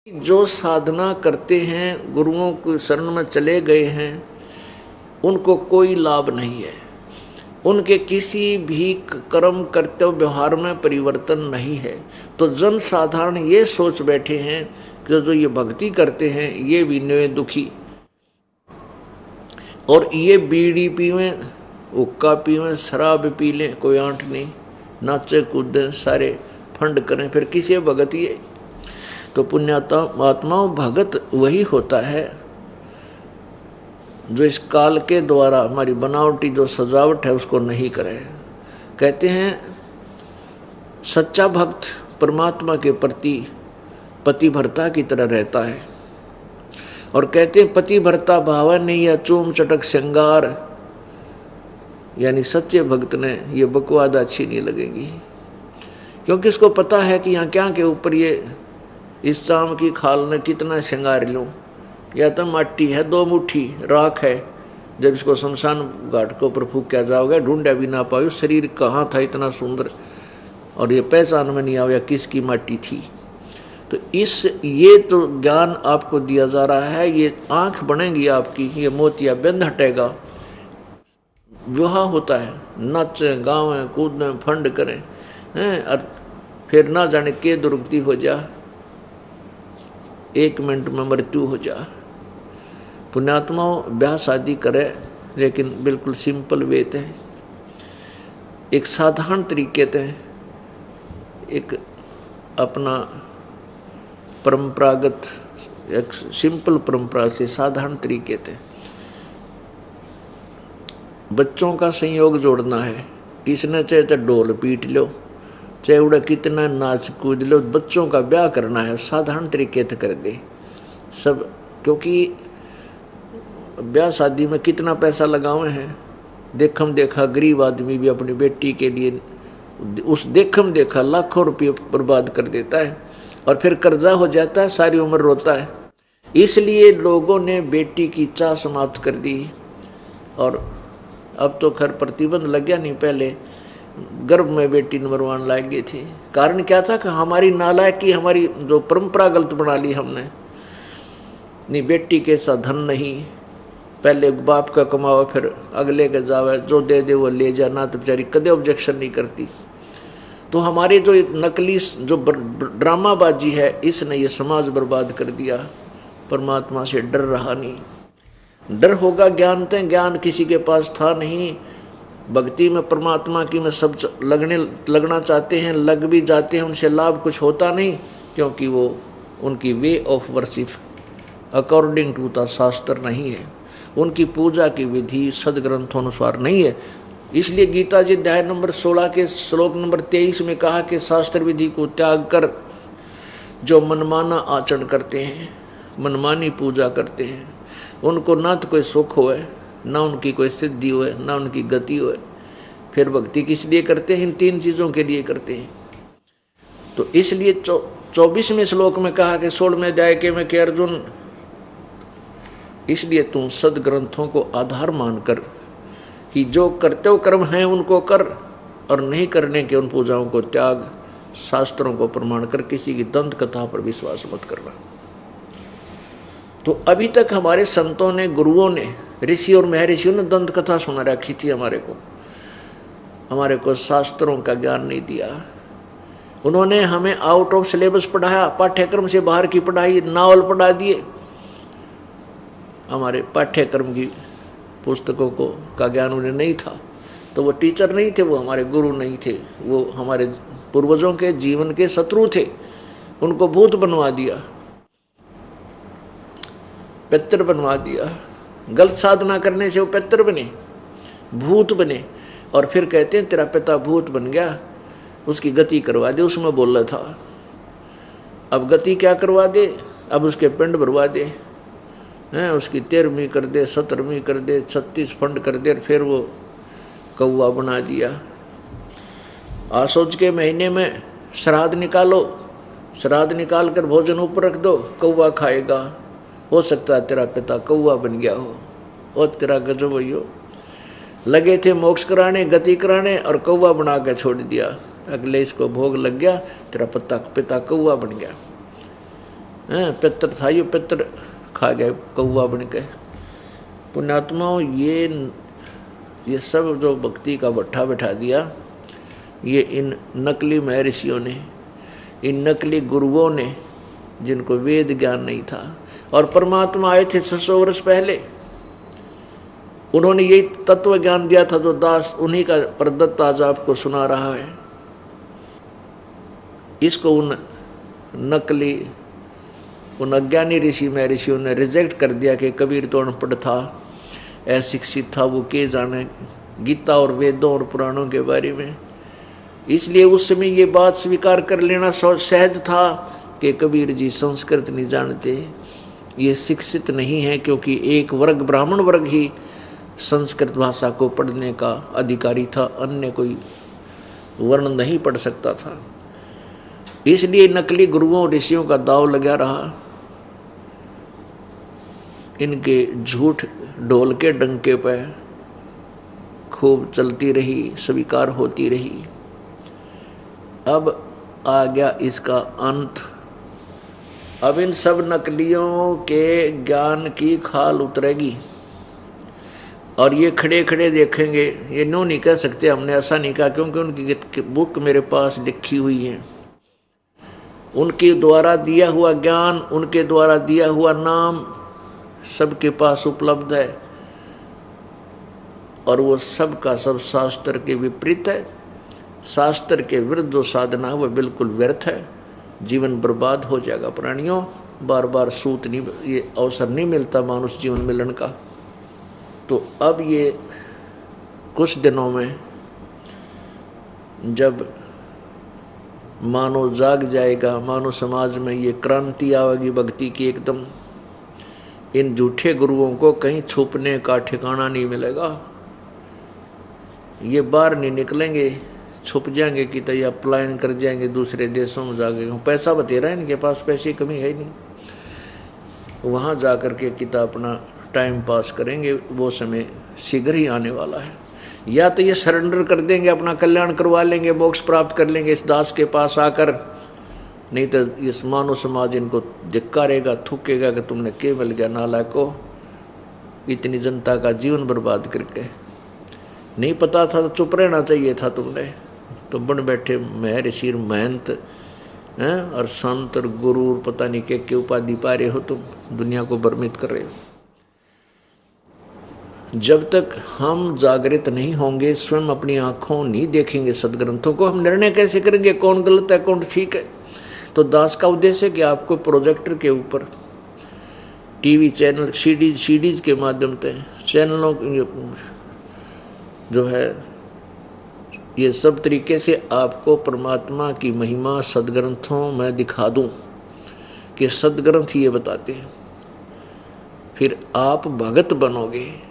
जो साधना करते हैं, गुरुओं के शरण में चले गए हैं, उनको कोई लाभ नहीं है। उनके किसी भी कर्म कर्तव्य व्यवहार में परिवर्तन नहीं है। तो जन साधारण ये सोच बैठे हैं कि जो ये भक्ति करते हैं ये भी नए दुखी, और ये बीड़ी पीवें, हुक्का पीवें, शराब पी लें, कोई आंट नहीं, नाचे कूदें, सारे फंड करें, फिर किसे भगत ये। तो पुण्यात्मा भगत वही होता है जो इस काल के द्वारा हमारी बनावटी जो सजावट है उसको नहीं करे। कहते हैं सच्चा भक्त परमात्मा के प्रति पतिव्रता की तरह रहता है, और कहते हैं पतिव्रता भाव नहीं या चूम चटक श्रृंगार, यानी सच्चे भक्त ने ये बकवाद अच्छी नहीं लगेगी, क्योंकि इसको पता है कि यहाँ क्या के ऊपर ये इस चाम की खाल ने कितना श्रृंगार लूँ, या तो माटी है, 2 मुट्ठी राख है, जब इसको शमशान घाट के ऊपर फूंका जाओगे ढूंढा भी ना पाओ शरीर कहाँ था इतना सुंदर, और ये पहचान में नहीं आया किसकी माटी थी। तो ये तो ज्ञान आपको दिया जा रहा है, ये आंख बनेगी आपकी, ये मोतिया बंद हटेगा, विवाह होता है, नाचें गावें कूदें फंड करें हैं, और फिर ना जाने के दुर्गति हो जा, 1 मिनट में मृत्यु हो जा। पुण्यात्माओं ब्याह शादी करे, लेकिन बिल्कुल सिंपल वे थे, एक साधारण तरीके थे, एक अपना परंपरागत एक सिंपल परंपरा से साधारण तरीके थे। बच्चों का संयोग जोड़ना है, इसने चाहे तो ढोल पीट लो, चाहे उड़ा कितना नाच कूद लो, बच्चों का ब्याह करना है साधारण तरीके से कर दे सब। क्योंकि ब्याह शादी में कितना पैसा लगाए हैं, देखम देखा गरीब आदमी भी अपनी बेटी के लिए उस देखम देखा लाखों रुपये बर्बाद कर देता है, और फिर कर्जा हो जाता है, सारी उम्र रोता है। इसलिए लोगों ने बेटी की चाह समाप्त कर दी, और अब तो खैर प्रतिबंध लग गया, नहीं पहले गर्भ में बेटी मरवाने लायक गए थे। कारण क्या था कि हमारी नालायकी, हमारी जो परंपरा गलत बना ली हमने। नहीं, बेटी के साथ धन नहीं, पहले बाप का कमावा फिर अगले के जावे, जो दे दे वो ले जाना, तो बेचारी कदे ऑब्जेक्शन नहीं करती। तो हमारे जो नकली जो ड्रामाबाजी है, इसने ये समाज बर्बाद कर दिया। परमात्मा से डर रहा नहीं, डर होगा ज्ञान ते, ज्ञान किसी के पास था नहीं। भक्ति में परमात्मा की में सब लगना चाहते हैं, लग भी जाते हैं, उनसे लाभ कुछ होता नहीं, क्योंकि वो उनकी way of worship according to the shastra नहीं है, उनकी पूजा की विधि सदग्रंथों अनुसार नहीं है। इसलिए गीता जी अध्याय नंबर 16 के श्लोक नंबर 23 में कहा कि शास्त्र विधि को त्याग कर जो मनमाना आचरण करते हैं, मनमानी पूजा करते हैं, उनको ना तो कोई सुख होए, ना उनकी कोई सिद्धि होए, ना उनकी गति होए। फिर भक्ति किस लिए करते हैं? इन 3 चीज़ों के लिए करते हैं। तो इसलिए 24वें श्लोक में कहा कि 16वें अध्याय के में कि अर्जुन, इसलिए तुम सदग्रंथों को आधार मानकर कि जो कर्तव्य कर्म हैं उनको कर, और नहीं करने के उन पूजाओं को त्याग। शास्त्रों को प्रमाण कर किसी की दंत कथा पर विश्वास मत करना। तो अभी तक हमारे संतों ने, गुरुओं ने, ऋषि और महर्षियों ने दंत कथा सुना रखी थी हमारे को शास्त्रों का ज्ञान नहीं दिया। उन्होंने हमें आउट ऑफ सिलेबस पढ़ाया, पाठ्यक्रम से बाहर की पढ़ाई, नावल पढ़ा दिए। हमारे पाठ्यक्रम की पुस्तकों को का ज्ञान उन्हें नहीं था, तो वो टीचर नहीं थे, वो हमारे गुरु नहीं थे, वो हमारे पूर्वजों के जीवन के शत्रु थे। उनको भूत बनवा दिया, पितर बनवा दिया। गलत साधना करने से वो पितर बने, भूत बने, और फिर कहते हैं तेरा पिता भूत बन गया, उसकी गति करवा दे। उसमें बोला था, अब गति क्या करवा दे? अब उसके पिंड भरवा दे हैं, उसकी 13वीं कर दे, 17वीं कर दे, 36 फंड कर दे, और फिर वो कौवा बना दिया। आसोज के महीने में श्राद्ध निकालो, श्राद्ध निकाल कर भोजन ऊपर रख दो, कौवा खाएगा। हो सकता है तेरा पिता कौवा बन गया हो, और तेरा गजब हो। लगे थे मोक्ष कराने, गति कराने, और कौवा बना के छोड़ दिया। अगले इसको भोग लग गया, तेरा पिता कौवा बन गया। पितर था, ये पितर खा गए कौवा बन के। पुण्यात्माओं, ये सब जो भक्ति का भट्ठा बैठा दिया, ये इन नकली महर्षियों ने, इन नकली गुरुओं ने, जिनको वेद ज्ञान नहीं था। और परमात्मा आए थे 600 वर्ष पहले, उन्होंने यही तत्व ज्ञान दिया था जो दास उन्हीं का प्रदत्त आज आपको सुना रहा है। इसको उन नकली, उन अज्ञानी ऋषि महर्षियों ने रिजेक्ट कर दिया कि कबीर तो अनपढ़ था, अशिक्षित था, वो के जाने गीता और वेदों और पुराणों के बारे में। इसलिए उस समय ये बात स्वीकार कर लेना सहज था कि कबीर जी संस्कृत नहीं जानते, ये शिक्षित नहीं है, क्योंकि एक वर्ग, ब्राह्मण वर्ग ही संस्कृत भाषा को पढ़ने का अधिकारी था, अन्य कोई वर्ण नहीं पढ़ सकता था। इसलिए नकली गुरुओं ऋषियों का दाव लगा रहा, इनके झूठ ढोल के डंके पे खूब चलती रही, स्वीकार होती रही। अब आ गया इसका अंत। अब इन सब नकलियों के ज्ञान की खाल उतरेगी और ये खड़े खड़े देखेंगे। ये नो नहीं कह सकते, हमने ऐसा नहीं कहा, क्योंकि उनकी बुक मेरे पास लिखी हुई है। उनके द्वारा दिया हुआ ज्ञान, उनके द्वारा दिया हुआ नाम सबके पास उपलब्ध है, और वो सब का सब शास्त्र के विपरीत है। शास्त्र के विरुद्ध जो साधना है वह बिल्कुल व्यर्थ है, जीवन बर्बाद हो जाएगा। प्राणियों, बार बार सूत नहीं, ये अवसर नहीं मिलता मानुष जीवन मिलन का। तो अब ये कुछ दिनों में जब मानव जाग जाएगा, मानव समाज में ये क्रांति आवेगी भक्ति की एकदम, इन झूठे गुरुओं को कहीं छुपने का ठिकाना नहीं मिलेगा। ये बाहर नहीं निकलेंगे, छुप जाएंगे कि तो या पलायन कर जाएंगे दूसरे देशों में जाके। पैसा बतेरा है इनके पास, पैसे की कमी है ही नहीं, वहाँ जा कर के किता अपना टाइम पास करेंगे। वो समय शीघ्र ही आने वाला है। या तो ये सरेंडर कर देंगे, अपना कल्याण करवा लेंगे, मोक्ष प्राप्त कर लेंगे इस दास के पास आकर, नहीं तो इस मानव समाज इनको धिक्कारेगा, थूकेगा कि तुमने क्या मिल गया नालायको, इतनी जनता का जीवन बर्बाद करके। नहीं पता था तो चुप रहना चाहिए था तुमने, तो बन बैठे महर्षि महंत हैं और संत और गुरु, पता नहीं क्या उपाधि पा रहे हो, तुम दुनिया को भ्रमित कर रहे हो। जब तक हम जागृत नहीं होंगे, स्वयं अपनी आंखों नहीं देखेंगे सदग्रंथों को, हम निर्णय कैसे करेंगे कौन गलत है कौन ठीक है। तो दास का उद्देश्य है कि आपको प्रोजेक्टर के ऊपर, टीवी चैनल, सीडीज के माध्यम से, चैनलों जो है, ये सब तरीके से आपको परमात्मा की महिमा सदग्रंथों में दिखा दूं कि सदग्रंथ ये बताते हैं। फिर आप भगत बनोगे।